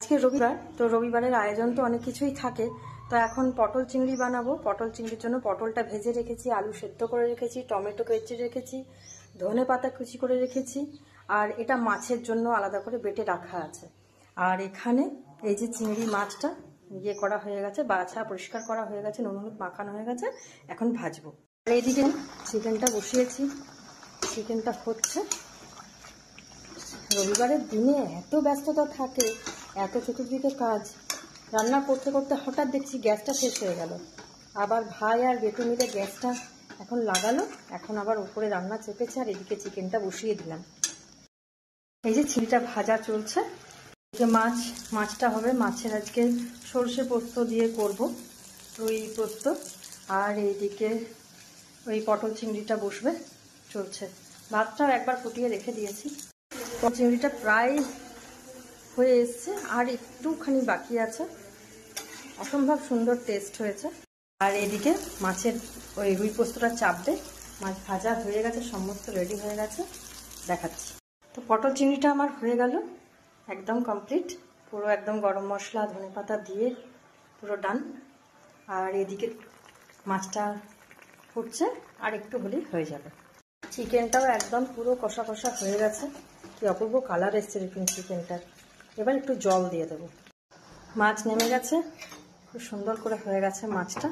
আজকে রবিবার, তো রবিবারের আয়োজন তো অনেক কিছুই থাকে। তো এখন পটল চিংড়ি বানাবো। পটল চিংড়ির জন্য পটলটা ভেজে রেখেছি, আলু সেদ্ধ করে রেখেছি, টমেটো কেচে রেখেছি, ধনে পাতা কুচি করে রেখেছি, আর এটা মাছের জন্য আলাদা করে বেটে রাখা আছে। আর এখানে এই যে চিংড়ি মাছটা করা হয়ে গেছে, বাছা পরিষ্কার করা হয়ে গেছে, নুন হলুদ মাখানো হয়ে গেছে, এখন ভাজবো। আর এইদিকে চিকেনটা বসিয়েছি, চিকেনটা হচ্ছে। রবিবারের দিনে এত ব্যস্ততা থাকে, এত চতুর্দিকে কাজ, রান্না করতে করতে হঠাৎ দেখছি গ্যাসটা শেষ হয়ে গেল। আবার ভাই আর বেটু মিলে গ্যাসটা এখন লাগালো, এখন আবার উপরে রান্না চেপেছে, আর এদিকে চিকেনটা বসিয়ে দিলাম। এই যে চিংড়িটা ভাজা চলছে, যে মাছটা হবে, মাছের আজকে সর্ষে পোস্ত দিয়ে করব, রুই পোস্ত। আর এইদিকে ওই পটল চিংড়িটা বসবে, চলছে। ভাতটাও একবার ফুটিয়ে রেখে দিয়েছি। চিংড়িটা প্রায় হয়ে এসছে, আর একটুখানি বাকি আছে। অসম্ভব সুন্দর টেস্ট হয়েছে। আর এদিকে মাছের ওই রুই পোস্তটা চাপবে। মাছ ভাজা হয়ে গেছে, সমস্ত রেডি হয়ে গেছে, দেখাচ্ছি। তো পটল চিংড়িটা আমার হয়ে গেল, একদম কমপ্লিট, পুরো একদম গরম মশলা ধনে পাতা দিয়ে পুরো ডান। আর এদিকে মাছটা ফুটছে, আর একটু হলেই হয়ে যাবে। চিকেনটাও একদম পুরো কষা কষা হয়ে গেছে, কি অপূর্ব কালার এসছে দেখুন চিকেনটার। এবার একটু জল দিয়ে দেবো। মাছ নেমে গেছে, খুব সুন্দর করে হয়ে গেছে মাছটা।